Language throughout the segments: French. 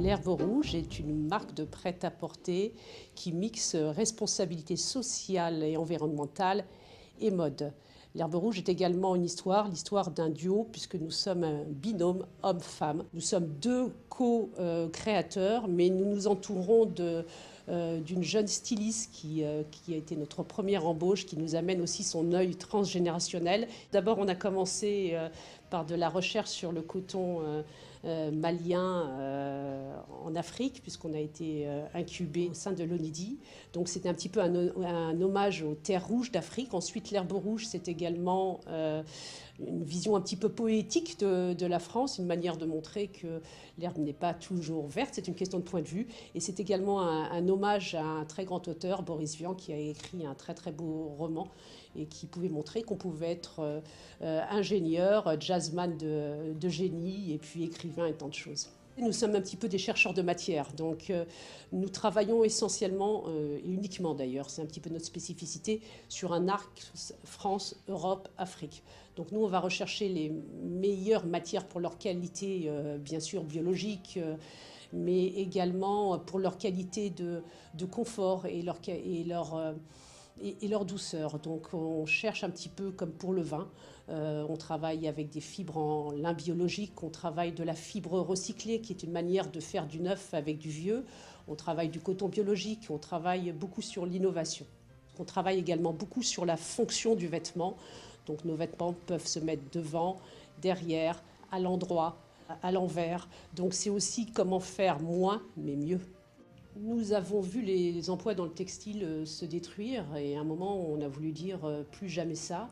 L'Herbe Rouge est une marque de prêt-à-porter qui mixe responsabilité sociale et environnementale et mode. L'Herbe Rouge est également une histoire, l'histoire d'un duo, puisque nous sommes un binôme homme-femme. Nous sommes deux co-créateurs, mais nous nous entourons d'une jeune styliste qui a été notre première embauche, qui nous amène aussi son œil transgénérationnel. D'abord, on a commencé par de la recherche sur le coton malien en Afrique, puisqu'on a été incubé au sein de l'ONIDI. Donc c'était un petit peu un hommage aux terres rouges d'Afrique. Ensuite, l'herbe rouge, c'est également une vision un petit peu poétique de la France, une manière de montrer que l'herbe n'est pas toujours verte, c'est une question de point de vue. Et c'est également un hommage à un très grand auteur, Boris Vian, qui a écrit un très très beau roman et qui pouvait montrer qu'on pouvait être ingénieur, jazzman de génie et puis écrivain et tant de choses. Nous sommes un petit peu des chercheurs de matière, donc nous travaillons essentiellement, et uniquement d'ailleurs, c'est un petit peu notre spécificité, sur un arc France, Europe, Afrique. Donc nous, on va rechercher les meilleures matières pour leur qualité, bien sûr biologique, mais également pour leur qualité de confort et leur douceur. Donc on cherche un petit peu comme pour le vin. On travaille avec des fibres en lin biologique, on travaille de la fibre recyclée qui est une manière de faire du neuf avec du vieux. On travaille du coton biologique, on travaille beaucoup sur l'innovation. On travaille également beaucoup sur la fonction du vêtement. Donc nos vêtements peuvent se mettre devant, derrière, à l'endroit, à l'envers. Donc c'est aussi comment faire moins mais mieux. Nous avons vu les emplois dans le textile se détruire et à un moment on a voulu dire plus jamais ça.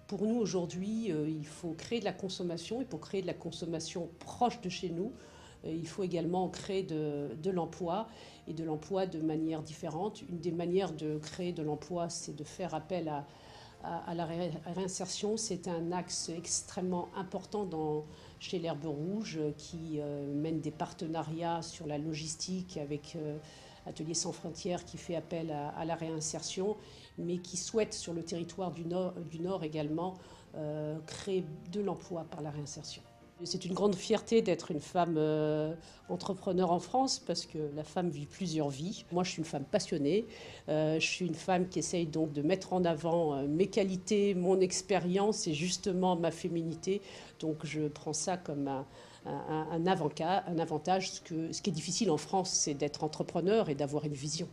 Pour nous aujourd'hui, il faut créer de la consommation et pour créer de la consommation proche de chez nous, il faut également créer de l'emploi et de l'emploi de manière différente. Une des manières de créer de l'emploi, c'est de faire appel à la réinsertion. C'est un axe extrêmement important chez l'Herbe Rouge qui mène des partenariats sur la logistique avec Ateliers sans frontières qui fait appel à la réinsertion, mais qui souhaite sur le territoire du Nord également créer de l'emploi par la réinsertion. C'est une grande fierté d'être une femme entrepreneur en France parce que la femme vit plusieurs vies. Moi, je suis une femme passionnée. Je suis une femme qui essaye donc de mettre en avant mes qualités, mon expérience et justement ma féminité. Donc, je prends ça comme un avantage. Ce qui est difficile en France, c'est d'être entrepreneur et d'avoir une vision.